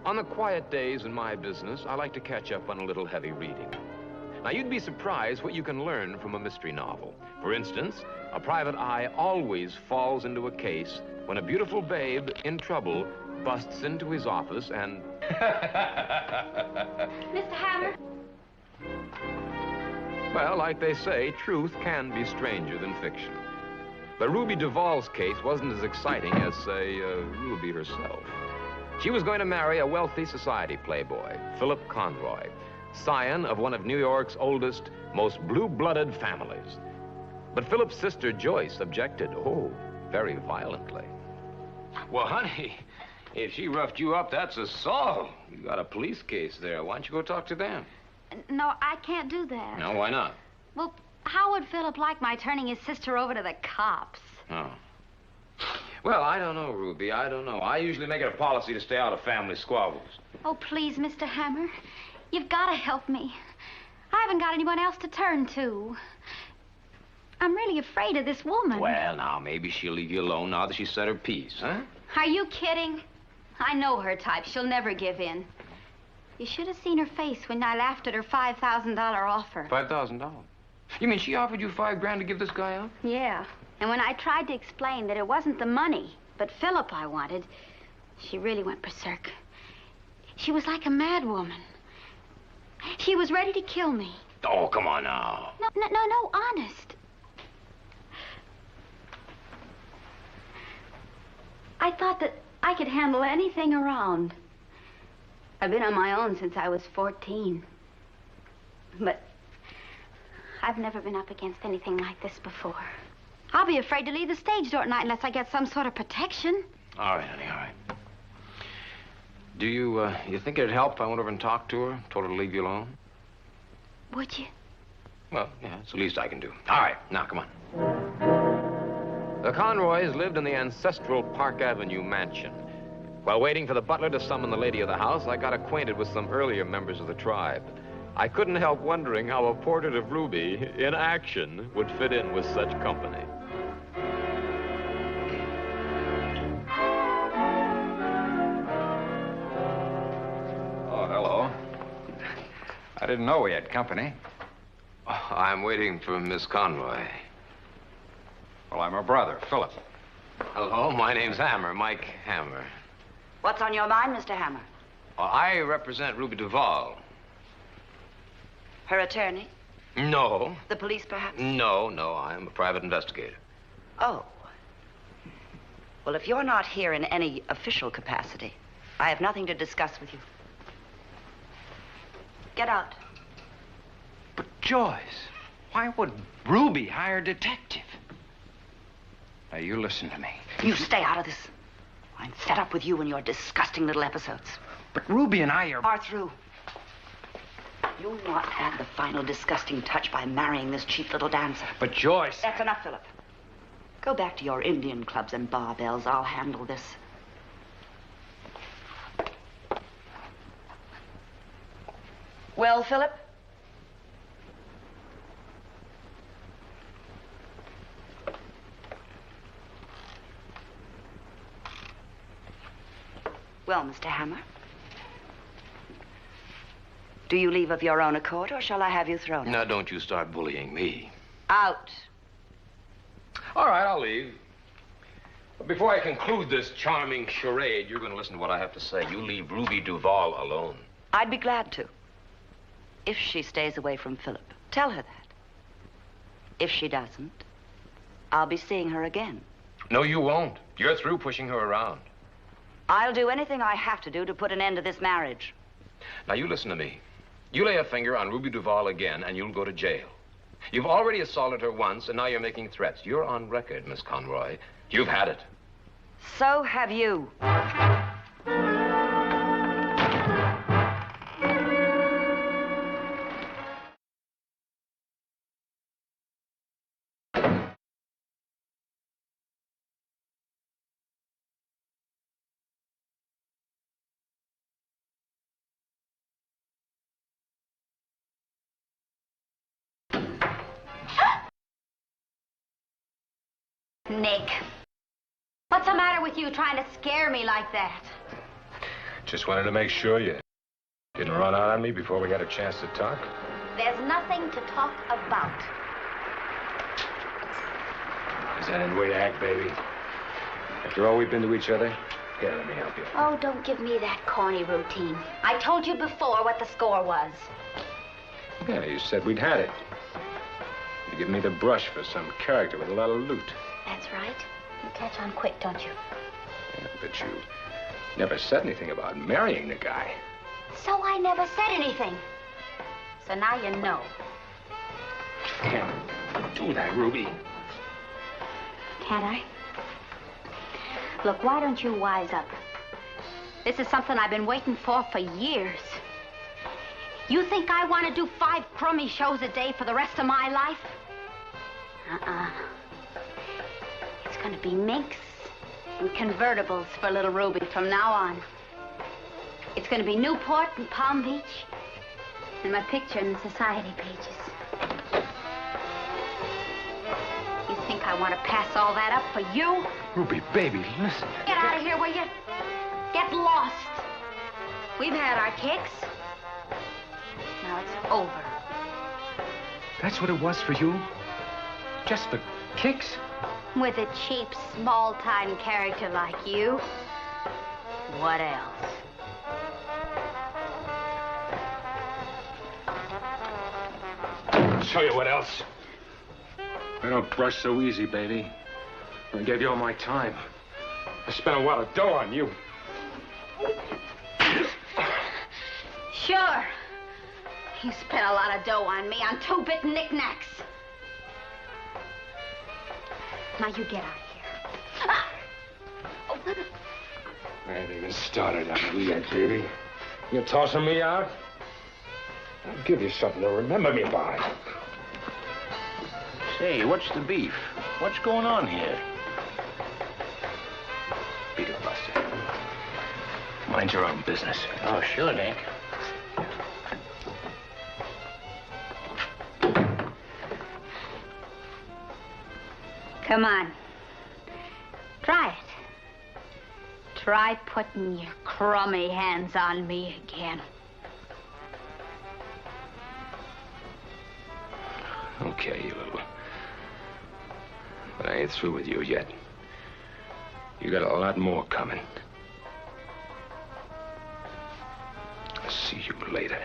On the quiet days in my business, I like to catch up on a little heavy reading. Now, you'd be surprised what you can learn from a mystery novel. For instance, a private eye always falls into a case when a beautiful babe in trouble busts into his office and... Mr. Hammer? Well, like they say, truth can be stranger than fiction. But Ruby Duvall's case wasn't as exciting as, say, Ruby herself. She was going to marry a wealthy society playboy, Philip Conroy, scion of one of New York's oldest, most blue-blooded families. But Philip's sister, Joyce, objected, very violently. Well, honey, if she roughed you up, that's assault. You got a police case there. Why don't you go talk to them? No, I can't do that. No, why not? Well, how would Philip like my turning his sister over to the cops? Oh. Well, I don't know, Ruby. I don't know. I usually make it a policy to stay out of family squabbles. Oh, please, Mr. Hammer. You've got to help me. I haven't got anyone else to turn to. I'm really afraid of this woman. Well, now, maybe she'll leave you alone now that she's said her piece, huh? Are you kidding? I know her type. She'll never give in. You should have seen her face when I laughed at her $5,000 offer. $5,000? You mean she offered you $5 grand to give this guy up? Yeah. And when I tried to explain that it wasn't the money, but Philip I wanted, she really went berserk. She was like a mad woman. She was ready to kill me. Oh, come on now. No, honest. I thought that I could handle anything around. I've been on my own since I was 14. But I've never been up against anything like this before. I'll be afraid to leave the stage door at night unless I get some sort of protection. All right, honey, all right. Do you think it'd help if I went over and talked to her, told her to leave you alone? Would you? Well, yeah, it's the least I can do. All right, now, come on. The Conroys lived in the ancestral Park Avenue mansion. While waiting for the butler to summon the lady of the house, I got acquainted with some earlier members of the tribe. I couldn't help wondering how a portrait of Ruby in action would fit in with such company. Oh, hello. I didn't know we had company. I'm waiting for Miss Conroy. Well, I'm her brother, Philip. Hello, my name's Hammer, Mike Hammer. What's on your mind, Mr. Hammer? I represent Ruby Duvall. Her attorney? No. The police, perhaps? No, I'm a private investigator. Oh. Well, if you're not here in any official capacity, I have nothing to discuss with you. Get out. But, Joyce, why would Ruby hire a detective? Now, you listen to me. You stay out of this. I'm fed up with you and your disgusting little episodes. But Ruby and I are through. You'll not add the final disgusting touch by marrying this cheap little dancer. But, Joyce... That's enough, Philip. Go back to your Indian clubs and barbells. I'll handle this. Well, Philip? Well, Mr. Hammer? Do you leave of your own accord, or shall I have you thrown out? Now, don't you start bullying me. Out. All right, I'll leave. But before I conclude this charming charade, you're going to listen to what I have to say. You leave Ruby Duvall alone. I'd be glad to. If she stays away from Philip. Tell her that. If she doesn't, I'll be seeing her again. No, you won't. You're through pushing her around. I'll do anything I have to do to put an end to this marriage. Now, you listen to me. You lay a finger on Ruby Duvall again, and you'll go to jail. You've already assaulted her once, and now you're making threats. You're on record, Miss Conroy. You've had it. So have you. Nick, what's the matter with you trying to scare me like that? Just wanted to make sure you didn't run out on me before we got a chance to talk. There's nothing to talk about. Is that any way to act, baby? After all we've been to each other? Here, let me help you. Oh, don't give me that corny routine. I told you before what the score was. Yeah, you said we'd had it. You give me the brush for some character with a lot of loot. That's right. You catch on quick, don't you? Yeah, but you never said anything about marrying the guy. So I never said anything. So now you know. You can't do that, Ruby. Can't I? Look, why don't you wise up? This is something I've been waiting for years. You think I want to do 5 crummy shows a day for the rest of my life? It's going to be minks and convertibles for little Ruby from now on. It's going to be Newport and Palm Beach and my picture in the society pages. You think I want to pass all that up for you? Ruby, baby, listen. Get out of here, will you? Get lost. We've had our kicks. Now it's over. That's what it was for you? Just the kicks? With a cheap, small-time character like you, what else? I'll show you what else. I don't brush so easy, baby. I gave you all my time. I spent a lot of dough on you. Sure. You spent a lot of dough on me on 2-bit knickknacks. Now you get out of here. I haven't even started on you yet, baby. You're tossing me out? I'll give you something to remember me by. Say, what's the beef? What's going on here? Beat it, Buster. Mind your own business. Oh, sure, Dick. Come on. Try it. Try putting your crummy hands on me again. Okay, you little... But I ain't through with you yet. You got a lot more coming. I'll see you later.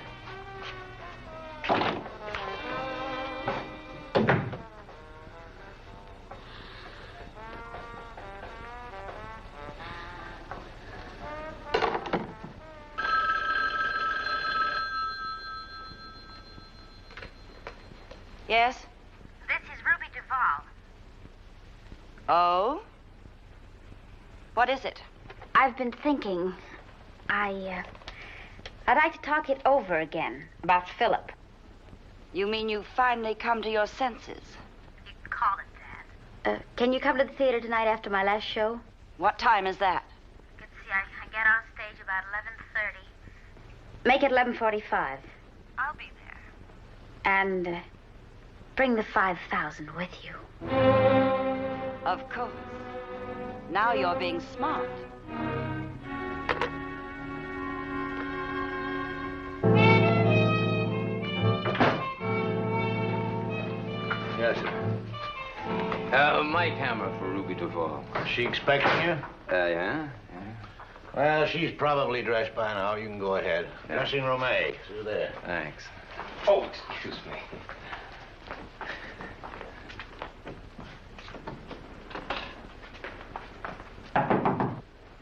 Yes? This is Ruby Duvall. Oh? What is it? I've been thinking. I'd like to talk it over again about Philip. You mean you've finally come to your senses? You can call it that. Can you come to the theater tonight after my last show? What time is that? Let's see, I get on stage about 11:30. Make it 11:45. I'll be there. And bring the 5,000 with you. Of course. Now you're being smart. Yes, sir. Mike Hammer for Ruby Duvall. Is she expecting you? Yeah? Well, she's probably dressed by now. You can go ahead. Yeah. Dressing room A. Through there. Thanks. Oh, excuse me.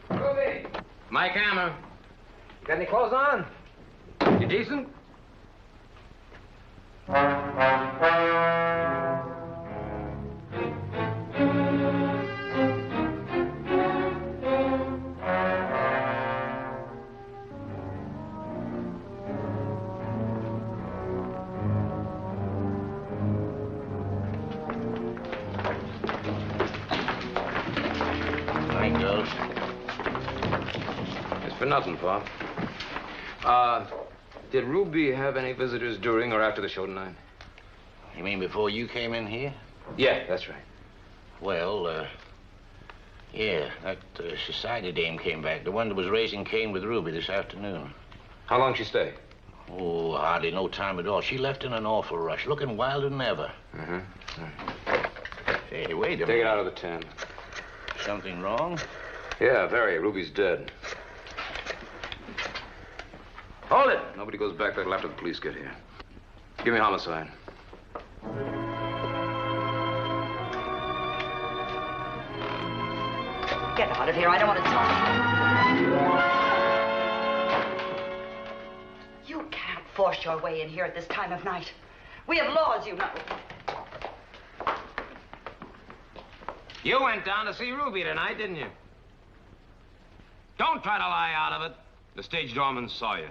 Ruby! Mike Hammer. Got any clothes on? You decent? There goes. It's for nothing, Pop. Did Ruby have any visitors during or after the show tonight? You mean before you came in here? Yeah, that's right. Well, Yeah, that society dame came back. The one that was raising Cain with Ruby this afternoon. How long she stay? Oh, hardly no time at all. She left in an awful rush, looking wilder than ever. Hey, wait a minute. Take it out of the tin. Something wrong? Yeah, very. Ruby's dead. Hold it! Nobody goes back there till after the police get here. Give me homicide. Get out of here. I don't want to talk. You can't force your way in here at this time of night. We have laws, you know. You went down to see Ruby tonight, didn't you? Don't try to lie out of it. The stage doorman saw you.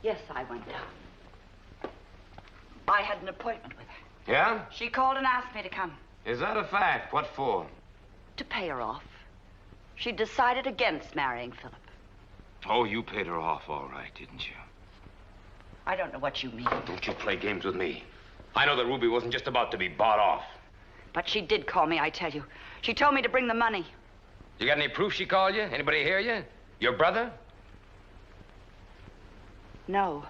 Yes, I went down. I had an appointment with her. Yeah? She called and asked me to come. Is that a fact? What for? To pay her off. She decided against marrying Philip. Oh, you paid her off all right, didn't you? I don't know what you mean. Don't you play games with me. I know that Ruby wasn't just about to be bought off. But she did call me, I tell you. She told me to bring the money. You got any proof she called you? Anybody hear you? Your brother? No.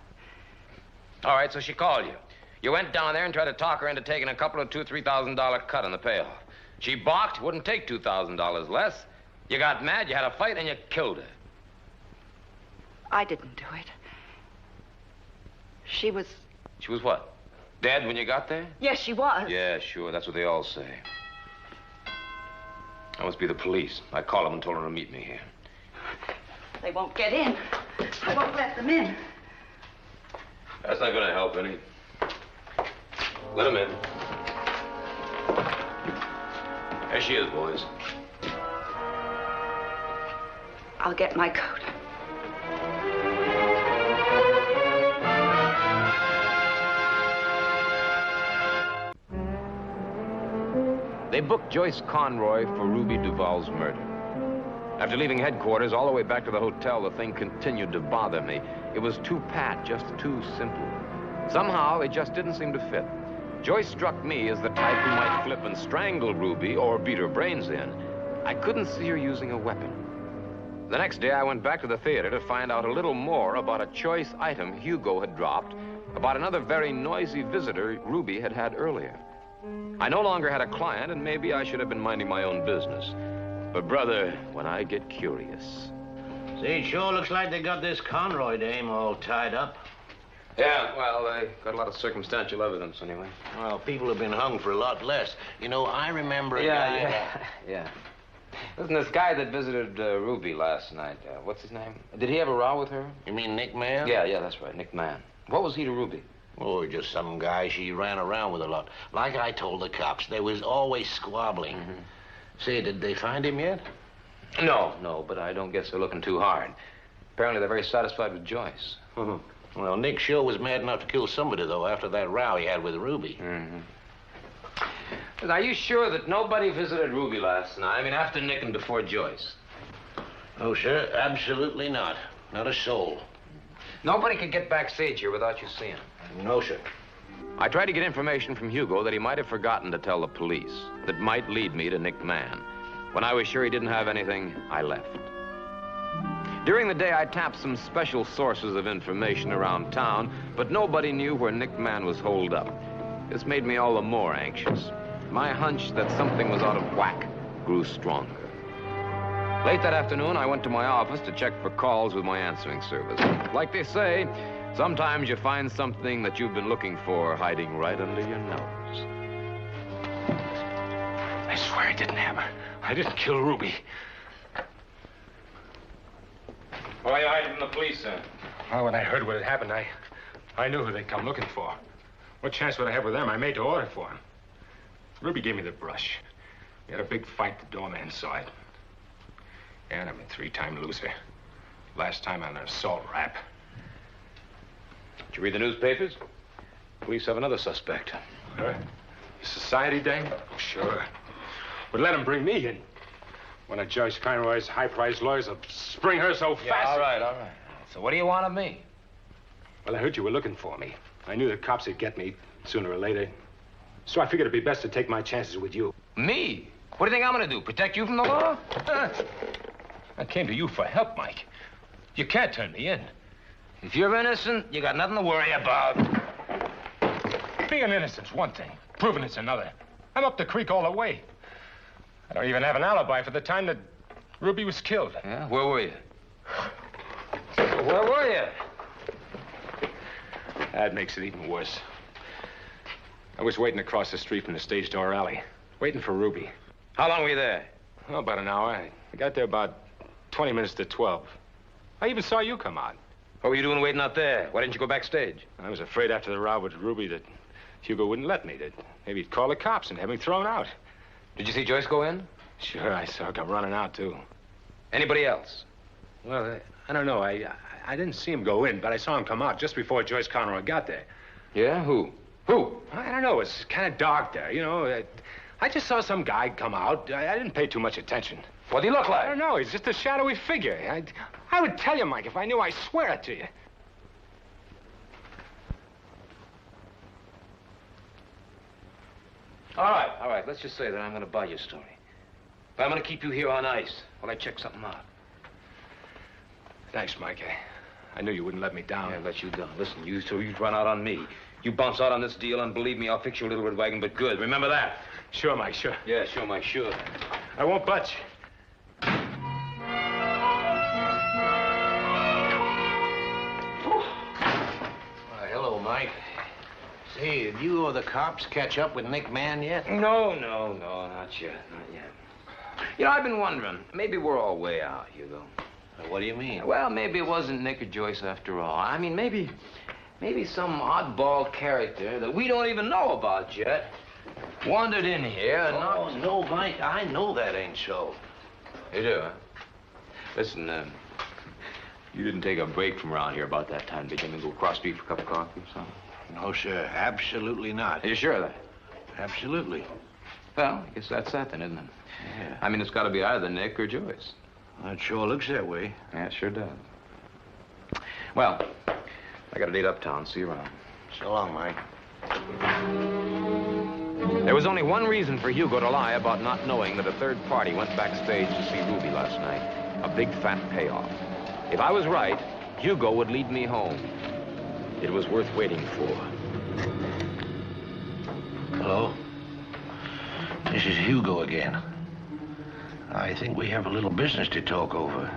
All right, so she called you. You went down there and tried to talk her into taking a couple of $2,000-3,000 cut on the payoff. She balked, wouldn't take $2,000 less. You got mad, you had a fight, and you killed her. I didn't do it. She was... She was what? Dead when you got there? Yes, she was. Yeah, sure. That's what they all say. That must be the police. I called them and told them to meet me here. They won't get in. I won't let them in. That's not going to help any. Let them in. There she is, boys. I'll get my coat. They booked Joyce Conroy for Ruby Duval's murder. After leaving headquarters all the way back to the hotel, the thing continued to bother me. It was too pat, just too simple. Somehow, it just didn't seem to fit. Joyce struck me as the type who might flip and strangle Ruby or beat her brains in. I couldn't see her using a weapon. The next day, I went back to the theater to find out a little more about a choice item Hugo had dropped, about another very noisy visitor Ruby had had earlier. I no longer had a client, and maybe I should have been minding my own business. But, brother, when I get curious... See, it sure looks like they got this Conroy dame all tied up. Yeah, well, they got a lot of circumstantial evidence, anyway. Well, people have been hung for a lot less. You know, I remember a guy... Yeah. Listen, this guy that visited Ruby last night, what's his name? Did he have a row with her? You mean Nick Mann? Yeah, that's right, Nick Mann. What was he to Ruby? Oh, just some guy she ran around with a lot. Like I told the cops, they was always squabbling. Say, did they find him yet? No, but I don't guess they're looking too hard. Apparently, they're very satisfied with Joyce. Well, Nick sure was mad enough to kill somebody, though, after that row he had with Ruby. Are you sure that nobody visited Ruby last night? I mean, after Nick and before Joyce? Oh, sir, absolutely not. Not a soul. Nobody could get backstage here without you seeing him? No, sir. I tried to get information from Hugo that he might have forgotten to tell the police, that might lead me to Nick Mann. When I was sure he didn't have anything, I left. During the day, I tapped some special sources of information around town, but nobody knew where Nick Mann was holed up. This made me all the more anxious. My hunch that something was out of whack grew stronger. Late that afternoon, I went to my office to check for calls with my answering service. Like they say, sometimes you find something that you've been looking for hiding right under your nose. I swear I didn't have her. I didn't kill Ruby. Why are you hiding from the police, sir? Well, when I heard what had happened, I knew who they'd come looking for. What chance would I have with them? I made to order for them. Ruby gave me the brush. We had a big fight. The doorman saw it. And I'm a 3-time loser. Last time on an assault rap. Did you read the newspapers? Police have another suspect. Huh? Society dame? Oh, sure. But let him bring me in. One of Joyce Conroy's high-priced lawyers will spring her so fast. Yeah, all right. So what do you want of me? Well, I heard you were looking for me. I knew the cops would get me. sooner or later. So I figured it'd be best to take my chances with you. Me? What do you think I'm gonna do? Protect you from the law? I came to you for help, Mike. You can't turn me in. If you're innocent, you got nothing to worry about. Being innocent's one thing. Proving it's another. I'm up the creek all the way. I don't even have an alibi for the time that Ruby was killed. Yeah? Where were you? Where were you? That makes it even worse. I was waiting across the street from the stage door alley, waiting for Ruby. How long were you there? Oh, about an hour. I got there about 20 minutes to 12. I even saw you come out. What were you doing waiting out there? Why didn't you go backstage? I was afraid after the row with Ruby that Hugo wouldn't let me. That maybe he'd call the cops and have me thrown out. Did you see Joyce go in? Sure, I saw her come running out, too. Anybody else? Well, I don't know. I didn't see him go in, but I saw him come out just before Joyce Conroy got there. Yeah? Who? Who? I don't know. It's kind of dark there, you know. I just saw some guy come out. I didn't pay too much attention. What do he look like? I don't know. He's just a shadowy figure. I would tell you, Mike, if I knew. I swear it to you. All right. Let's just say that I'm going to buy your story. But I'm going to keep you here on ice while I check something out. Thanks, Mike. I knew you wouldn't let me down. Yeah, let you down. Listen, you'd run out on me. You bounce out on this deal, and believe me, I'll fix you a little red wagon, but good. Remember that? Sure, Mike, sure. Yeah, sure, Mike, sure. I won't budge. Hello, Mike. Say, did you or the cops catch up with Nick Mann yet? No, not yet. You know, I've been wondering, maybe we're all way out, Hugo. What do you mean? Well, maybe it wasn't Nick or Joyce after all. I mean, maybe some oddball character that we don't even know about yet wandered in here and Oh, no, Mike, I know that ain't so. You do, huh? Listen, you didn't take a break from around here about that time, did you? Go across the street for a cup of coffee or something? No, sir, absolutely not. Are you sure of that? Absolutely. Well, I guess that's that then, isn't it? Yeah. I mean, it's got to be either Nick or Joyce. It sure looks that way. Yeah, it sure does. Well, I got a date uptown. See you around. So long, Mike. There was only one reason for Hugo to lie about not knowing that a third party went backstage to see Ruby last night. A big fat payoff. If I was right, Hugo would lead me home. It was worth waiting for. Hello? This is Hugo again. I think we have a little business to talk over.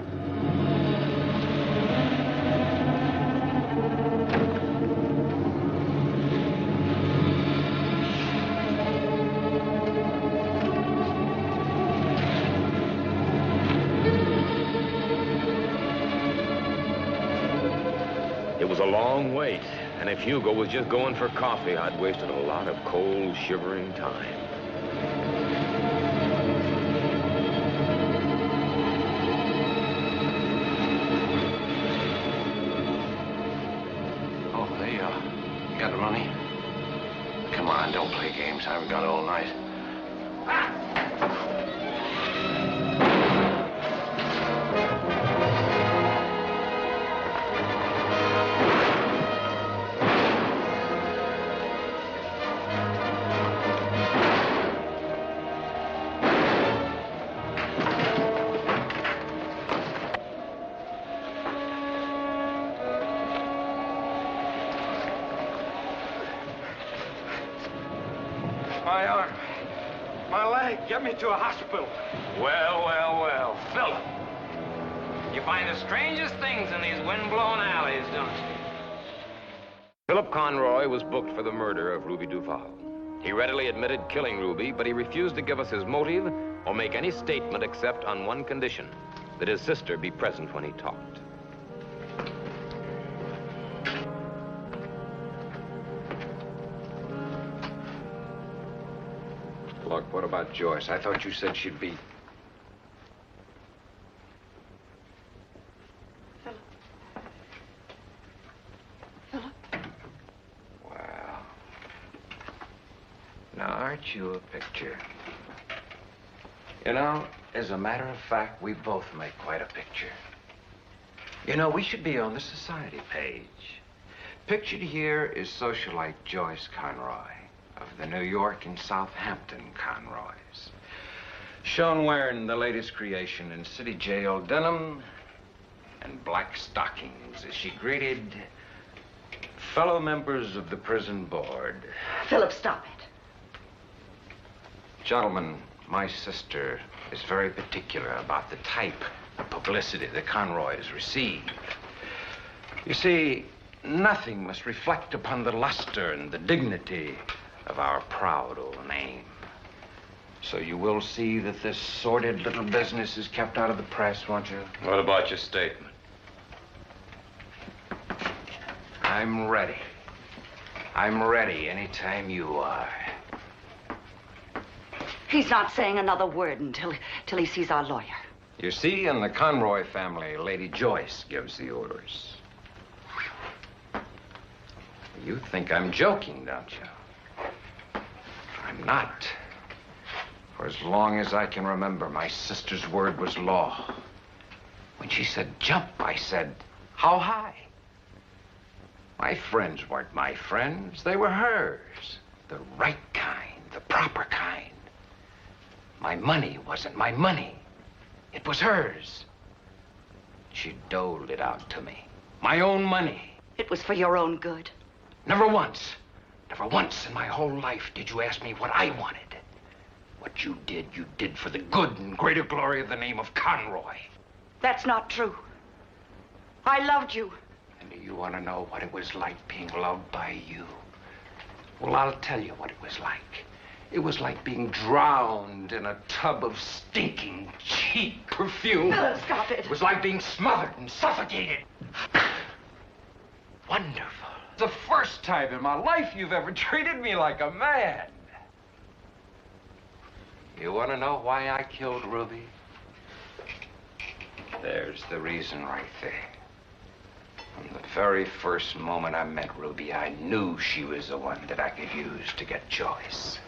It was a long wait, and if Hugo was just going for coffee, I'd wasted a lot of cold, shivering time. You got the money? Come on, don't play games. I haven't got all night. My arm. My leg. Get me to a hospital. Well, Philip. You find the strangest things in these wind-blown alleys, don't you? Philip Conroy was booked for the murder of Ruby Duval. He readily admitted killing Ruby, but he refused to give us his motive or make any statement except on one condition, that his sister be present when he talked. Look, what about Joyce? I thought you said she'd be... Philip. Well... Now, aren't you a picture? You know, as a matter of fact, we both make quite a picture. You know, we should be on the society page. Pictured here is socialite Joyce Conroy of the New York and Southampton Conroys. Shown wearing the latest creation in city jail denim and black stockings as she greeted fellow members of the prison board. Philip, stop it. Gentlemen, my sister is very particular about the type of publicity the Conroys receive. You see, nothing must reflect upon the luster and the dignity of our proud old name. So you will see that this sordid little business is kept out of the press, won't you? What about your statement? I'm ready. I'm ready anytime you are. He's not saying another word until he sees our lawyer. You see, in the Conroy family, Lady Joyce gives the orders. You think I'm joking, don't you? I'm not. For as long as I can remember, my sister's word was law. When she said jump, I said, how high? My friends weren't my friends. They were hers. The right kind, the proper kind. My money wasn't my money. It was hers. She doled it out to me. My own money. It was for your own good. Never once in my whole life did you ask me what I wanted. What you did for the good and greater glory of the name of Conroy. That's not true. I loved you. And do you want to know what it was like being loved by you? Well, I'll tell you what it was like. It was like being drowned in a tub of stinking, cheap perfume. Philip, stop it. It was like being smothered and suffocated. Wonderful. The first time in my life you've ever treated me like a man. You want to know why I killed Ruby? There's the reason right there. From the very first moment I met Ruby, I knew she was the one that I could use to get Joyce.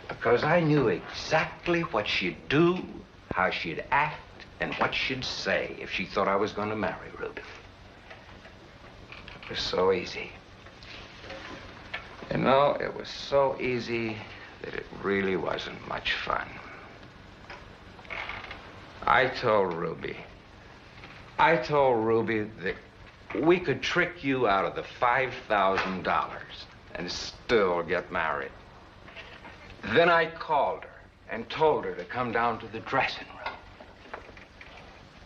Because I knew exactly what she'd do, how she'd act, and what she'd say if she thought I was going to marry Ruby. It was so easy. You know, it was so easy that it really wasn't much fun. I told Ruby that we could trick you out of the $5,000 and still get married. Then I called her and told her to come down to the dressing room.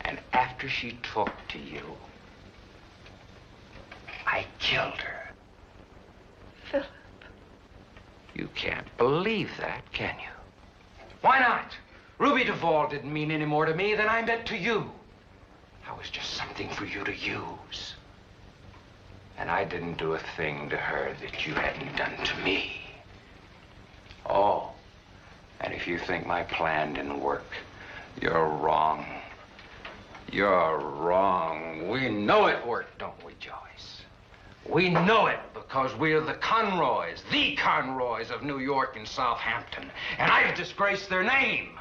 And after she talked to you, I killed her. Philip. You can't believe that, can you? Why not? Ruby Duvall didn't mean any more to me than I meant to you. I was just something for you to use. And I didn't do a thing to her that you hadn't done to me. Oh, and if you think my plan didn't work, you're wrong. You're wrong. We know it worked, don't we, Joyce? We know it because we're the Conroys of New York and Southampton, and I've disgraced their name.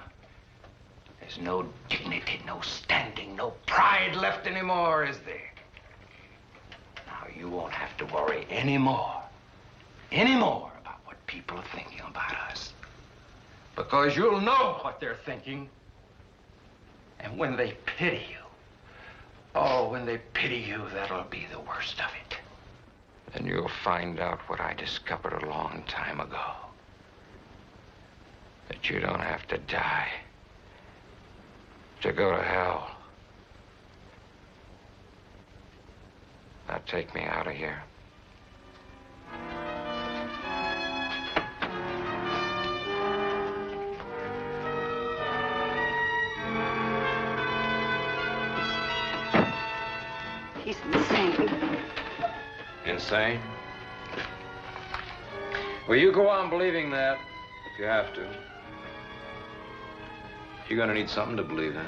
There's no dignity, no standing, no pride left anymore, is there? Now, you won't have to worry anymore about what people are thinking about us. Because you'll know what they're thinking. And when they pity you, oh, when they pity you, that'll be the worst of it. Then you'll find out what I discovered a long time ago. That you don't have to die to go to hell. Now take me out of here. He's insane. Insane? Well, you go on believing that if you have to. You're gonna need something to believe in.